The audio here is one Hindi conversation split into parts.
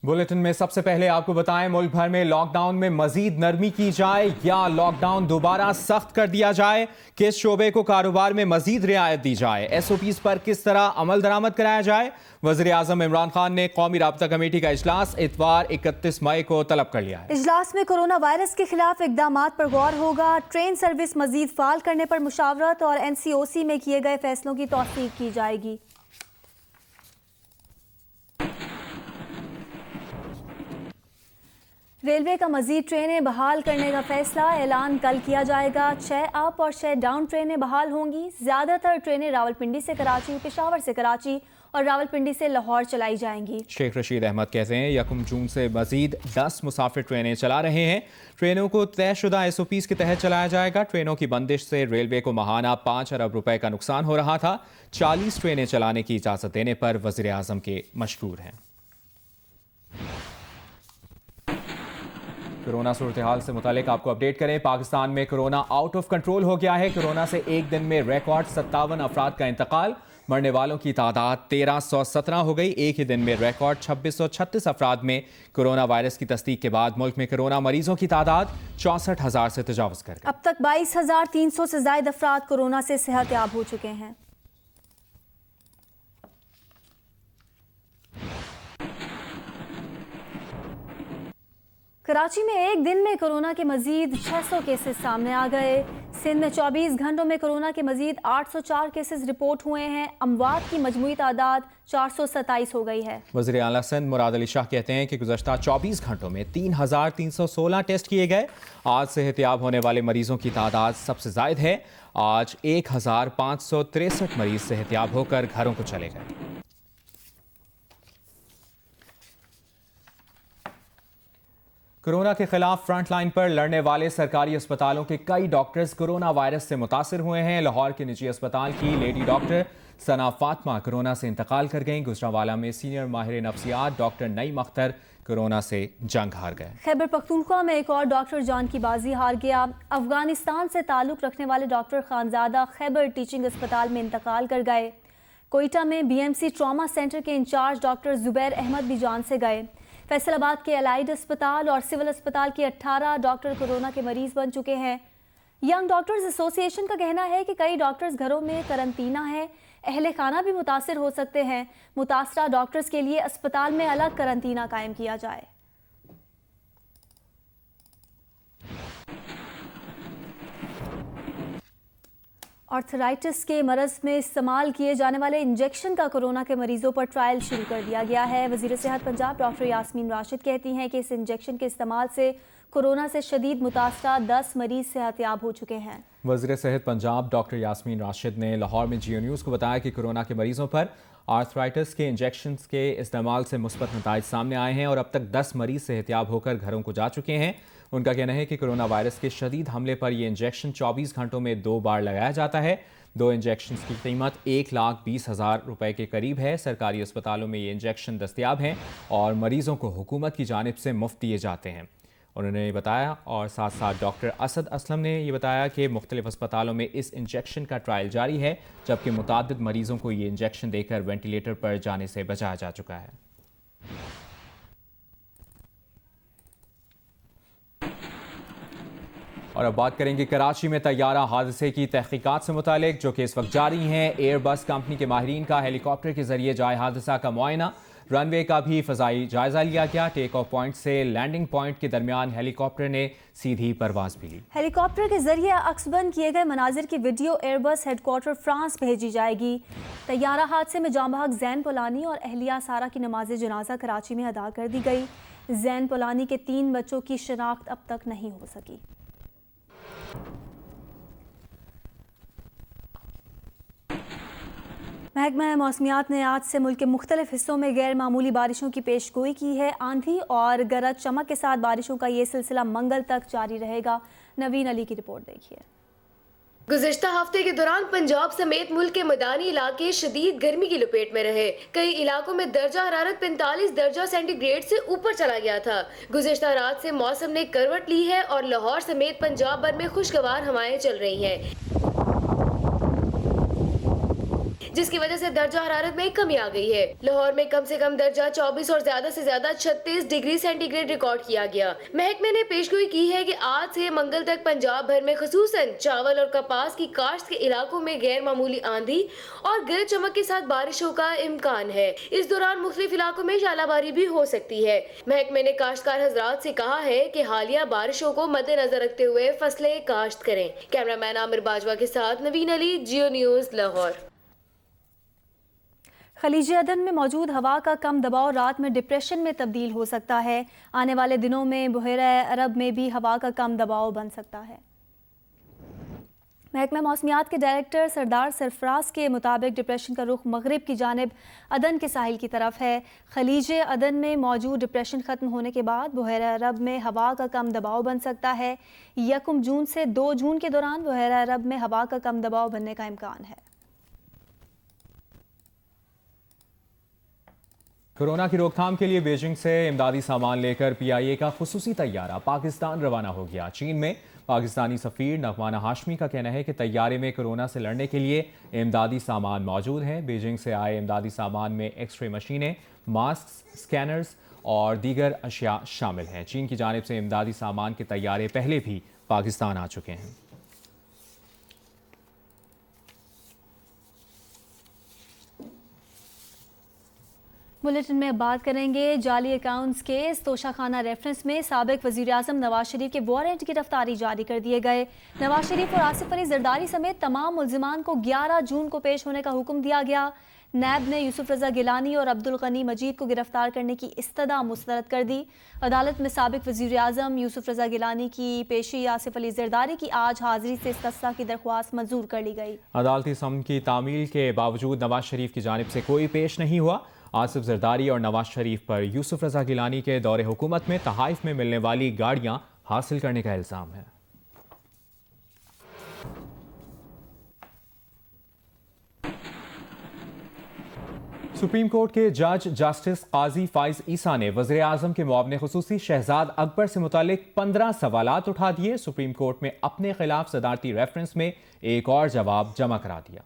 बुलेटिन में सबसे पहले आपको बताएं, मुल्क भर में लॉकडाउन में मजीद नरमी की जाए या लॉकडाउन दोबारा सख्त कर दिया जाए। किस शोबे को कारोबार में मजीद रियायत दी जाए, एसओपीज पर किस तरह अमल दरामद कराया जाए। वज़ीर आज़म इमरान खान ने कौमी राब्ता कमेटी का इजलास इतवार 31 मई को तलब कर लिया है। इजलास में कोरोना वायरस के खिलाफ इकदाम पर गौर होगा। ट्रेन सर्विस मजीद फाल करने पर मुशावरत और NCOC में किए गए फैसलों की तौसीक की जाएगी। रेलवे का मजीद ट्रेनें बहाल करने का फैसला ऐलान कल किया जाएगा। 6 अप और 6 डाउन ट्रेनें बहाल होंगी। ज्यादातर ट्रेनें रावलपिंडी से कराची, पेशावर से कराची और रावलपिंडी से लाहौर चलाई जाएंगी। शेख रशीद अहमद कहते हैं 1 जून से मजीद 10 मुसाफिर ट्रेनें चला रहे हैं। ट्रेनों को तयशुदा SOPs के तहत चलाया जाएगा। ट्रेनों की बंदिश से रेलवे को माहाना 5 अरब रुपए का नुकसान हो रहा था। 40 ट्रेनें चलाने की इजाजत देने पर वज़ीर आज़म के मशकूर हैं। कोरोना सूरत हाल से मुतालिक आपको अपडेट करें। पाकिस्तान में कोरोना आउट ऑफ कंट्रोल हो गया है। कोरोना से एक दिन में रिकॉर्ड 57 अफराद का इंतकाल। मरने वालों की तादाद 1317 हो गई। एक ही दिन में रिकॉर्ड 2636 अफराद में कोरोना वायरस की तस्दीक के बाद मुल्क में कोरोना मरीजों की तादाद 64,000 से तजावज़ कर गई। अब तक 22,300 से ज्यादा अफराद कोरोना से सेहतयाब हो चुके हैं। कराची में एक दिन में कोरोना के मजीद 600 केसेस सामने आ गए। सिंध में 24 घंटों में कोरोना के मजीद 804 केसेस रिपोर्ट हुए हैं। अमवात की मजमूई तादाद 427 हो गई है। वज़ीर आला सिंध मुराद अली शाह कहते हैं कि गुज़श्ता 24 घंटों में 3,316 टेस्ट किए गए। आज सेहतयाब होने वाले मरीजों की तादाद सबसे ज़ायद है। आज 1,563 मरीज सेहतयाब होकर घरों को चले गए। कोरोना के खिलाफ फ्रंट लाइन पर लड़ने वाले सरकारी अस्पतालों के कई डॉक्टर्स कोरोना वायरस से मुतासिर हुए हैं। लाहौर के निजी अस्पताल की लेडी डॉक्टर सना फातिमा कोरोना से इंतकाल कर गईं। गुजरांवाला में सीनियर माहिर नफ्सियात डॉक्टर नईम अख्तर कोरोना से जंग हार गए। खैबर पख्तूनख्वा में एक और डॉक्टर जान की बाजी हार गया। अफगानिस्तान से ताल्लुक रखने वाले डॉक्टर खानजादा खैबर टीचिंग अस्पताल में इंतकाल कर गए। कोयटा में BMC ट्रॉमा सेंटर के इंचार्ज डॉक्टर जुबैर अहमद भी जान से गए। फैसलाबाद के एलाइड अस्पताल और सिविल अस्पताल के 18 डॉक्टर कोरोना के मरीज बन चुके हैं। यंग डॉक्टर्स एसोसिएशन का कहना है कि कई डॉक्टर्स घरों में करंतना है। अहले खाना भी मुतासिर हो सकते हैं। मुतासरा डॉक्टर्स के लिए अस्पताल में अलग करंतना कायम किया जाए। आर्थराइटिस के मरज़ में इस्तेमाल किए जाने वाले इंजेक्शन का कोरोना के मरीजों पर ट्रायल शुरू कर दिया गया है। वज़ीर सेहत पंजाब डॉक्टर यास्मीन राशिद कहती हैं कि इस इंजेक्शन के इस्तेमाल से कोरोना से शदीद मुतासरा 10 मरीज सेहतयाब हो चुके हैं। वज़ीर सेहत पंजाब डॉक्टर यास्मीन राशिद ने लाहौर में जियो न्यूज़ को बताया कि कोरोना के मरीजों पर आर्थराइटिस के इंजेक्शन के इस्तेमाल से मुस्बत नताइज सामने आए हैं और अब तक 10 मरीज सेहतयाब होकर घरों को जा चुके हैं। उनका कहना है कि कोरोना वायरस के शदीद हमले पर यह इंजेक्शन 24 घंटों में 2 बार लगाया जाता है। 2 इंजेक्शन की कीमत 1,20,000 रुपए के करीब है। सरकारी अस्पतालों में ये इंजेक्शन दस्तियाब हैं और मरीजों को हुकूमत की जानिब से मुफ्त दिए जाते हैं, उन्होंने बताया। और साथ साथ डॉक्टर असद असलम ने यह बताया कि मुख्तलिफ अस्पतालों में इस इंजेक्शन का ट्रायल जारी है, जबकि मुतादिद मरीजों को ये इंजेक्शन देकर वेंटिलेटर पर जाने से बचाया जा चुका है। और अब बात करेंगे कराची में तैयारा हादसे की तहकीकात से मुतालिक, जो कि इस वक्त जारी हैं। एयरबस कंपनी के माहिरीन का हेलीकॉप्टर के जरिए जाए हादसा का मुआयना। रनवे का भी फ़ज़ाई जायजा लिया गया। टेक ऑफ पॉइंट से लैंडिंग पॉइंट के दरमियान हेलीकॉप्टर ने सीधी परवाज भी ली। हेलीकॉप्टर के जरिए अक्सबंद किए गए मनाजिर की वीडियो एयरबस हेडक्वार्टर फ्रांस भेजी जाएगी। तैयारा हादसे में जांबहक जैन पोलानी और अहलिया सारा की नमाज जनाजा कराची में अदा कर दी गई। जैन पोलानी के 3 बच्चों की शिनाख्त अब तक नहीं हो सकी। महकमा मौसमियात ने आज से मुल्क के मुख्तलिफ हिस्सों में गैर मामूली बारिशों की पेशगोई की है। आंधी और गरज चमक के साथ बारिशों का ये सिलसिला मंगल तक जारी रहेगा। नवीन अली की रिपोर्ट देखिए। गुज़िश्ता हफ्ते के दौरान पंजाब समेत मुल्क के मैदानी इलाके शदीद गर्मी की लपेट में रहे। कई इलाकों में दर्जा हरारत 45 दर्जा सेंटीग्रेड से ऊपर चला गया था। गुज़िश्ता रात से मौसम ने करवट ली है और लाहौर समेत पंजाब भर में खुशगवार हवाएं चल रही हैं। जिसकी वजह से दर्जा हरारत में कमी आ गई है। लाहौर में कम से कम दर्जा 24 और ज्यादा से ज्यादा 36 डिग्री सेंटीग्रेड रिकॉर्ड किया गया। महकमे ने पेशगोई की है कि आज से मंगल तक पंजाब भर में खुसूसन चावल और कपास की काश्त के इलाकों में गैर मामूली आंधी और गरज चमक के साथ बारिशों का इम्कान है। इस दौरान मुख्तलिफ इलाकों में शालाबारी भी हो सकती है। महकमे ने काश्तकार हजरात से कहा है कि हालिया बारिशों को मद्देनजर रखते हुए फसलें काश्त करें। कैमरामैन आमिर बाजवा के साथ नवीन अली, जियो न्यूज, लाहौर। खलीज अदन में मौजूद हवा का कम दबाव रात में डिप्रेशन में तब्दील हो सकता है। आने वाले दिनों में बहरा अरब में भी हवा का कम दबाव बन सकता है। महकमा मौसमियात के डायरेक्टर सरदार सरफराज के मुताबिक डिप्रेशन का रुख मगरिब की जानिब अदन के साहिल की तरफ है। खलीज अदन में मौजूद डिप्रेशन ख़त्म होने के बाद बहरा अरब में हवा का कम दबाव बन सकता है। 1 जून से 2 जून के दौरान बहरा अरब में हवा का कम दबाव बनने का इम्कान है। कोरोना की रोकथाम के लिए बीजिंग से इमदादी सामान लेकर PIA का खुसूसी तैयारा पाकिस्तान रवाना हो गया। चीन में पाकिस्तानी सफ़ीर नगमाना हाशमी का कहना है कि तैयारे में कोरोना से लड़ने के लिए इमदादी सामान मौजूद हैं। बीजिंग से आए इमदादी सामान में एक्सरे मशीनें, मास्क, स्कैनर्स और दीगर अशिया शामिल हैं। चीन की जानिब से इमदादी सामान के तैयारे पहले भी पाकिस्तान आ चुके हैं। बुलेटिन में बात करेंगे जाली अकाउंट्स केस। तोशाखाना रेफरेंस में साबिक वज़ीर आज़म नवाज शरीफ के वारंट गिरफ्तारी जारी कर दिए गए। नवाज शरीफ और आसिफ अली जरदारी समेत तमाम मुल्जिमान को 11 जून को पेश होने का हुक्म दिया गया। नैब ने यूसुफ रजा गिलानी और अब्दुल गनी मजीद को गिरफ्तार करने की इस्तदा मुस्तरद कर दी। अदालत में साबिक वज़ीर आज़म यूसुफ रजा गिलानी की पेशी आसिफ अली जरदारी की आज हाजिरी से इस्तस्ना की दरख्वास्त मंजूर कर ली गई। अदालती समन की तामील के बावजूद नवाज शरीफ की जानिब से कोई पेश नहीं हुआ। आसिफ जरदारी और नवाज शरीफ पर यूसुफ रजा गिलानी के दौरे हुकूमत में तहाइफ में मिलने वाली गाड़ियां हासिल करने का इल्ज़ाम है। सुप्रीम कोर्ट के जज जस्टिस काजी फाइज ईसा ने वज़ीर आज़म के मुआविन खुसूसी शहजाद अकबर से मुतालिक 15 सवालात उठा दिए। सुप्रीम कोर्ट में अपने खिलाफ सदारती रेफरेंस में एक और जवाब जमा करा दिया।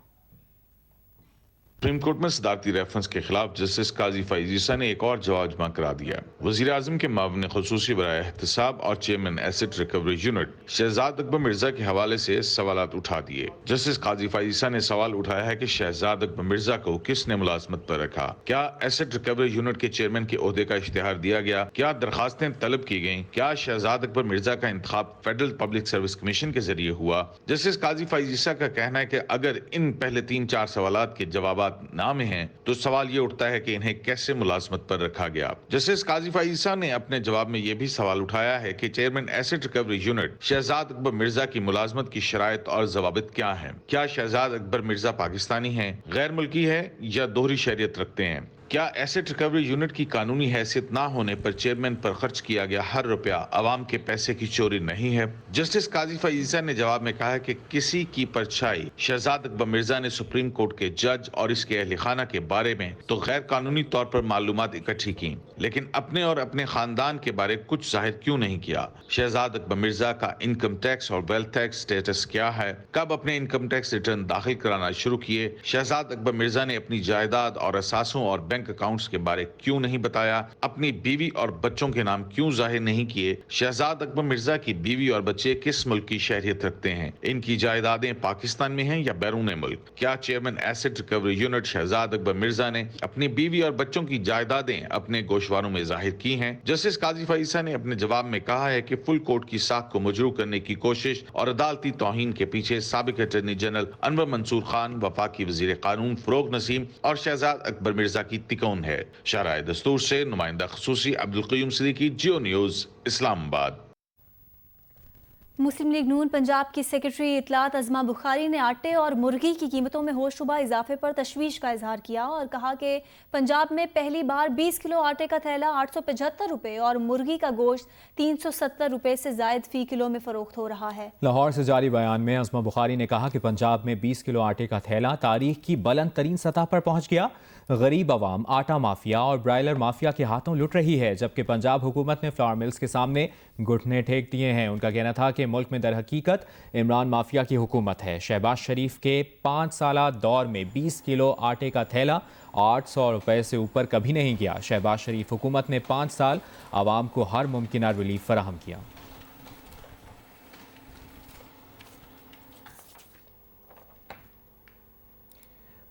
सुप्रीम कोर्ट में सदारती रेफरेंस के खिलाफ जस्टिस काजी फाइज ईसा ने एक और जवाब जमा करा दिया। वज़ीर आज़म के मुआविन खुसूसी बराए एहतसाब और chairman asset recovery unit Shahzad Akbar Mirza के हवाले से सवालात उठा दिए। जस्टिस काजी फाइज ईसा ने सवाल उठाया है कि शहजाद अकबर मिर्जा को किसने मुलाजमत पर रखा, क्या एसेट रिकवरी यूनिट के चेयरमैन के ओहदे का इश्तिहार दिया गया, क्या दरखास्तें तलब की गयी, क्या शहजाद अकबर मिर्जा का इंतखाब फेडरल पब्लिक सर्विस कमीशन के जरिए हुआ। जस्टिस काजी फाइज ईसा का कहना है कि अगर इन पहले 3-4 सवालात के जवाब ना में हैं तो सवाल ये उठता है कि इन्हें कैसे मुलाजमत पर रखा गया। जस्टिस काजी फाइज ईसा ने अपने जवाब में यह भी सवाल उठाया है कि chairman asset recovery unit Shahzad Akbar Mirza की मुलाजमत की शराइत और जवाबित क्या है। क्या शहजाद अकबर मिर्जा पाकिस्तानी है, गैर मुल्की है या दोहरी शहरियत रखते हैं। क्या एसेट रिकवरी यूनिट की कानूनी हैसियत ना होने पर चेयरमैन पर खर्च किया गया हर रुपया अवाम के पैसे की चोरी नहीं है। जस्टिस काजी फाइज ईसा ने जवाब में कहा है कि किसी की परछाई शहजाद अकबर मिर्जा ने सुप्रीम कोर्ट के जज और इसके अहल खाना के बारे में तो गैर कानूनी तौर पर मालूमात इकट्ठी की, लेकिन अपने और अपने खानदान के बारे कुछ जाहिर क्यों नहीं किया। शहजाद अकबर मिर्जा का इनकम टैक्स और वेल्थ टैक्स स्टेटस क्या है, कब अपने इनकम टैक्स रिटर्न दाखिल कराना शुरू किए। शहजाद अकबर मिर्जा ने अपनी जायदाद और असासों और बैंक अकाउंट्स के बारे क्यों नहीं बताया, अपनी बीवी और बच्चों के नाम क्यों जाहिर नहीं किए। शहजाद अकबर मिर्जा की बीवी और बच्चे किस मुल्क की शहरियत रखते हैं, इनकी जायदादें पाकिस्तान में हैं या बैरून मुल्क। क्या chairman asset recovery unit Shahzad Akbar Mirza ने अपनी बीवी और बच्चों की जायदादें अपने गोशवारों में जाहिर की हैं। जस्टिस काजी फाइज ईसा ने अपने जवाब में कहा है कि फुल कोर्ट की साख को मजरू करने की कोशिश और अदालती तौहीन के पीछे साबिक अटॉर्नी जनरल अनवर मंसूर खान, वफाकी वजीर कानून फरोग नसीम और शहजाद अकबर मिर्जा की तिकोन है। शराय दस्तूर से नुमाइंदा खुसूसी अब्दुल क़य्यूम सिद्दीकी, जियो न्यूज, इस्लामाबाद। मुस्लिम लीग नून पंजाब की सेक्रेटरी इतलात अज़मा बुखारी ने आटे और मुर्गी की कीमतों में होशरुबा इजाफे पर तशवीश का इजहार किया और कहा कि पंजाब में पहली बार 20 किलो आटे का थैला 875 रुपये और मुर्गी का गोश्त 370 रुपये से जायद फी किलो में फरोख्त हो रहा है। लाहौर से जारी बयान में अज़मा बुखारी ने कहा कि पंजाब में 20 किलो आटे का थैला तारीख की बुलंद तरीन सतह पर पहुंच गया। गरीब आवाम आटा माफिया और ब्रायलर माफिया के हाथों लुट रही है, जबकि पंजाब हुकूमत ने फ्लावर मिल्स के सामने घुटने टेक दिए हैं। उनका कहना था कि मुल्क में दरहकीकत इमरान माफिया की हुकूमत है। शहबाज शरीफ के 5 साला दौर में 20 किलो आटे का थैला 800 रुपये से ऊपर कभी नहीं गया। शहबाज शरीफ हुकूमत ने 5 साल आवाम को हर मुमकिन रिलीफ फराहम किया।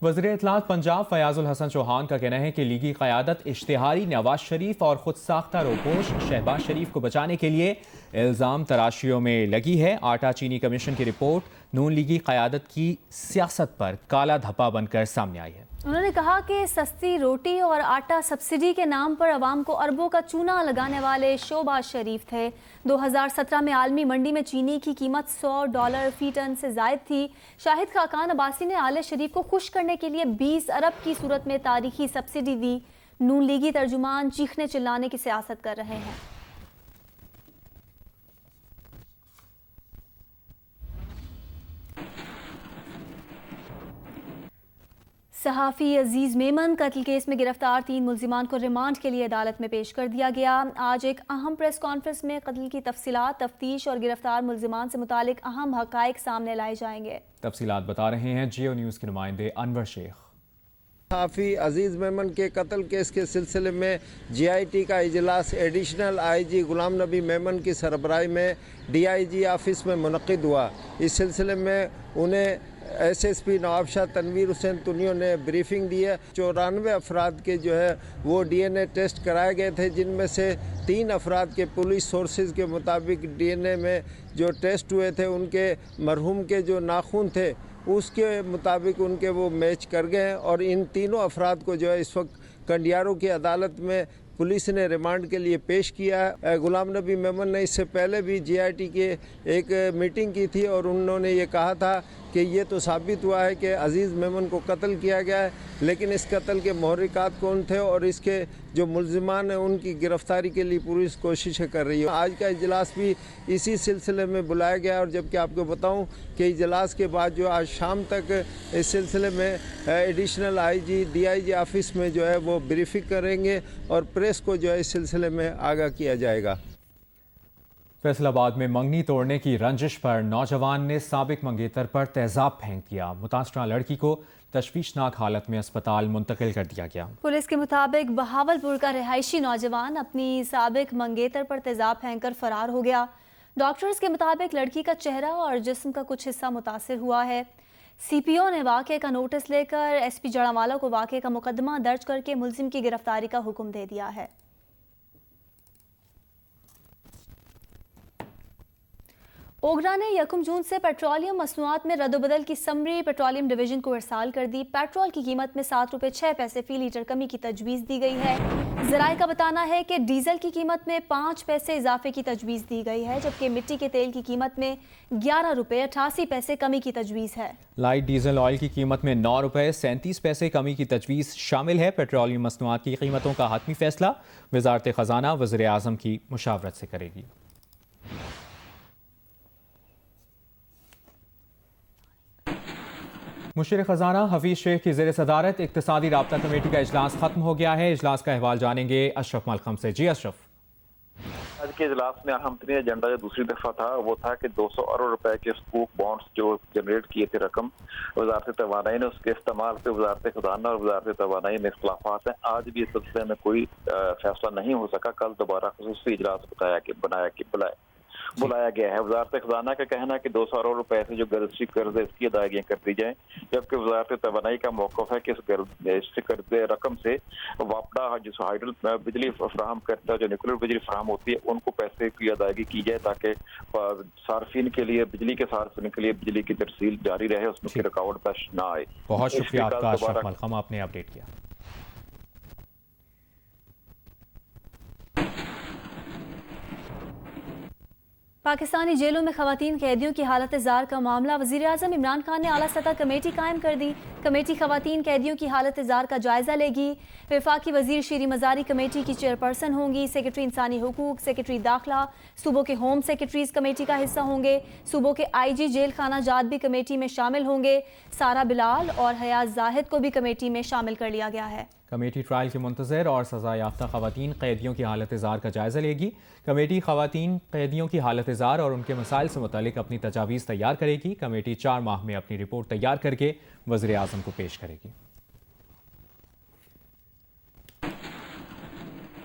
वज़ीर इत्तलात पंजाब फयाजुल हसन चौहान का कहना है कि लीगी क़यादत इश्तिहारी नवाज शरीफ और खुद साख्ता रोपोश शहबाज शरीफ को बचाने के लिए इल्ज़ाम तराशियों में लगी है। आटा चीनी कमीशन की रिपोर्ट नून लीगी क़यादत की सियासत पर काला धब्बा बनकर सामने आई है। उन्होंने कहा कि सस्ती रोटी और आटा सब्सिडी के नाम पर अवाम को अरबों का चूना लगाने वाले शहबाज शरीफ थे। 2017 में आलमी मंडी में चीनी की कीमत $100 फी टन से जायद थी। शाहिद खाकान अब्बासी ने आले शरीफ को खुश करने के लिए 20 अरब की सूरत में तारीखी सब्सिडी दी। नून लीगी तर्जुमान चीखने चिल्लाने की सियासत कर रहे हैं। सहाफ़ी अजीज़ मेमन कत्ल केस में गिरफ्तार 3 मुल्जिमान को रिमांड के लिए अदालत में पेश कर दिया गया। आज एक अहम प्रेस कॉन्फ्रेंस में कत्ल की तफसीलात, तफ्तीश और गिरफ्तार मुल्जिमान से मुतालिक अहम हक़ाइक़ सामने लाए जाएंगे। तफसीलात बता रहे हैं जियो न्यूज़ के नुमाइंदे अनवर शेख। सहाफ़ी अजीज़ मेमन के कत्ल केस के सिलसिले में GIT का इजलास एडिशनल IG गुलाम नबी मेमन की सरबराही में DIG ऑफिस में मुनक़िद हुआ। इस सिलसिले में उन्हें SSP नवाबशाह तनवीर हुसैन तुनियो ने ब्रीफिंग दी है। 94 अफराद के जो है वो DNA टेस्ट कराए गए थे, जिनमें से 3 अफराद के पुलिस सोर्सेज के मुताबिक DNA में जो टेस्ट हुए थे उनके मरहूम के जो नाखून थे उसके मुताबिक उनके वो मैच कर गए हैं। और इन तीनों अफराद को जो है इस वक्त कंडियारों की अदालत में पुलिस ने रिमांड के लिए पेश किया है। गुलाम नबी मेमन ने इससे पहले भी GIT के एक मीटिंग की थी और उन्होंने ये कहा था कि ये तो साबित हुआ है कि अजीज़ मेमन को कत्ल किया गया है, लेकिन इस कत्ल के महरिकात कौन थे और इसके जो मुल्जिमान हैं उनकी गिरफ्तारी के लिए पुलिस कोशिशें कर रही है। आज का इजलास भी इसी सिलसिले में बुलाया गया और जबकि आपको बताऊं कि इजलास के बाद जो आज शाम तक इस सिलसिले में एडिशनल IG DIG ऑफिस में जो है वो ब्रीफिंग करेंगे और प्रेस को जो है इस सिलसिले में आगाह किया जाएगा। फैसलाबाद में मंगनी तोड़ने की रंजिश पर नौजवान ने साबिक मंगेतर पर तेजाब फेंक दिया। मुतासरा लड़की को तशवीशनाक हालत में अस्पताल मुंतकिल कर दिया गया। पुलिस के मुताबिक बहावलपुर का रिहायशी नौजवान अपनी साबिक मंगेतर पर तेजाब फेंक कर फरार हो गया। डॉक्टर्स के मुताबिक लड़की का चेहरा और जिस्म का कुछ हिस्सा मुतासिर हुआ है। CPO ने वाक़े का नोटिस लेकर SP जड़ावाला को वाक़े का मुकदमा दर्ज करके मुल्जिम की गिरफ्तारी का हुक्म दे दिया है। ओगरा ने 1 जून से पेट्रोलियम मसनूआत में रद्दबदल की समरी पेट्रोलियम डिवीजन को इरसाल कर दी। पेट्रोल की कीमत में 7 रुपये 6 पैसे फी लीटर कमी की तजवीज़ दी गई है। ज़राए का बताना है कि डीजल की कीमत में 5 पैसे इजाफे की तजवीज़ दी गई है, जबकि मिट्टी के तेल की कीमत में 11 रुपये 88 पैसे कमी की तजवीज़ है। लाइट डीजल ऑयल की कीमत में 9 रुपये 37 पैसे कमी की तजवीज़ शामिल है। पेट्रोलियम मसनूआत की कीमतों का हतमी फैसला वज़ारत ख़ज़ाना वज़ीर आज़म की मुशावरत से करेगी। मुशीर ख़ज़ाना हफीज़ शेख की ज़ेर सदारत इक़्तिसादी राब्ता कमेटी का इजलास ख़त्म हो गया है। इजलास का अहवाल जानेंगे अशरफ मलखम से। जी अशरफ। आज के इजलास में अहम तरीन एजेंडा जो दूसरी दफा था वो था कि 200 अरब रुपए के स्कूक बॉन्ड्स जो जनरेट किए थे रकम वजारत तवानाई ने, उसके इस्तेमाल पे वजारत खजाना और वजारत तवानाई में इख्तलाफात हैं। आज भी इस सिलसिले में कोई फैसला नहीं हो सका। कल दोबारा खुसूसी इजलास बुलाया गया है। वजारत खजाना का कहना है कि 200 अरब रुपए से जो रजिस्ट्री कर्ज है इसकी अदायगियां कर दी जाए, जबकि वजारत तवानाई का मौक़िफ़ है कि इस कर्ज रकम से वापडा जो हाइडल बिजली फराहम करता है, जो न्यूक्लियर बिजली फराहम होती है, उनको पैसे की अदायगी की जाए ताकि सार्फिन के लिए बिजली के सार्फिन के लिए बिजली की तरसील जारी रहे, उसमें कोई रुकावट पेश ना आए। बहुत शुक्रिया आपका अशरफ मलखम, आपने अपडेट किया। पाकिस्तानी जेलों में खवातीन कैदियों की हालत जार का मामला, वज़ीर-ए-आज़म इमरान खान ने आला सतह कमेटी कायम कर दी। कमेटी खवातीन कैदियों की हालत जार का जायजा लेगी। वफाकी वजीर शीरी मजारी कमेटी की चेयरपर्सन होंगी। सेक्रेटरी इंसानी हुकूक, सेक्रेटरी दाखिला, सूबों के होम सेक्रेटरीज कमेटी का हिस्सा होंगे। सूबों के IG जेल खाना जात भी कमेटी में शामिल होंगे। सारा बिलाल और हयात जाहिद को भी कमेटी में शामिल कर लिया गया है। कमेटी ट्रायल के मुंतज़र और सज़ा याफ्ता खवातीन कैदियों की हालत ज़ार का जायज़ा लेगी। कमेटी खवातीन कैदियों की हालत ज़ार और उनके मसाइल से मुतालिक अपनी तजावीज़ तैयार करेगी। कमेटी 4 माह में अपनी रिपोर्ट तैयार करके वज़ीर आज़म को पेश करेगी।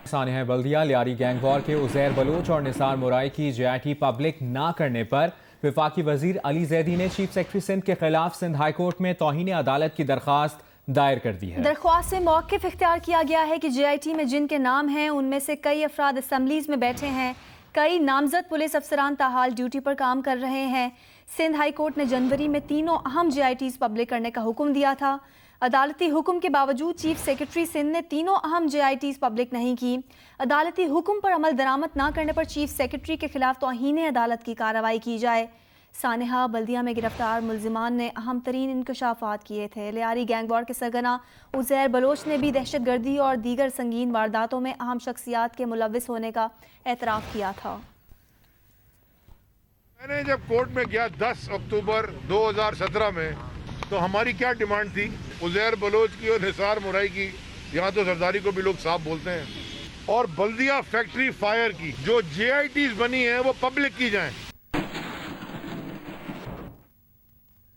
सानिया बल्दिया लियारी गैंग वॉर के उज़ैर बलोच और निसार मुराई की JIT पब्लिक ना करने पर वफाकी वजीर अली जैदी ने चीफ सेक्रेटरी सिंध के खिलाफ सिंध हाई कोर्ट में तौहीन अदालत की दरख्वास्त दायर कर दी है। दरख्वास्त में मौक़िफ़ इख्तियार किया गया है कि JIT में जिनके नाम हैं उनमें से कई अफराद असम्बलीज़ में बैठे हैं। कई नामजद पुलिस अफसरान ताहाल ड्यूटी पर काम कर रहे हैं। सिंध हाई कोर्ट ने जनवरी में तीनों अहम JITs पब्लिक करने का हुक्म दिया था। अदालती हुक्म के बावजूद चीफ सेक्रेटरी सिंध ने तीनों अहम JITs पब्लिक नहीं की। अदालती हुक्म पर अमल दरामद न करने पर चीफ सेक्रेटरी के खिलाफ तौहीन अदालत की कार्रवाई की जाए। सानिहा बल्दिया में गिरफ्तार मुलजिमान ने अहम तरीन इंकशाफात किए थे। लियारी गैंग वॉर के सरगना उज़ैर बलोच ने भी दहशतगर्दी और दीगर संगीन वारदातों में अहम शख्सियात के मुलविस होने का एतराफ़ किया था। मैंने जब कोर्ट में गया 10 अक्टूबर 2017 में, तो हमारी क्या डिमांड थी? उज़ैर बलोच की और निसार मुराई की, यहाँ तो सरदारी को भी लोग साफ बोलते हैं, और बल्दिया फैक्ट्री फायर की जो JITs बनी है वो पब्लिक की जाएं।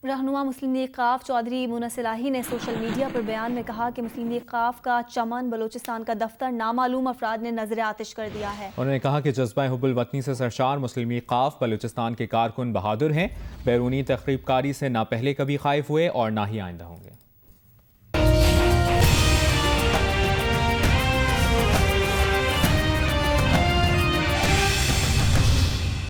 रहनुमा मुस्लिम लीग क़ाफ चौधरी मुनस इलाही ने सोशल मीडिया पर बयान में कहा कि मुस्लिम लीग क़ाफ का चमन बलोचिस्तान का दफ्तर नामालूम अफराद ने नजर आतिश कर दिया है। उन्होंने कहा कि जज्बा हुब्बुल वतनी से सरशार मुस्लिम लीग क़ाफ बलूचिस्तान के कारकुन बहादुर हैं। बैरूनी तखरीबकारी से ना पहले कभी खाइफ हुए और ना ही आइंदा होंगे।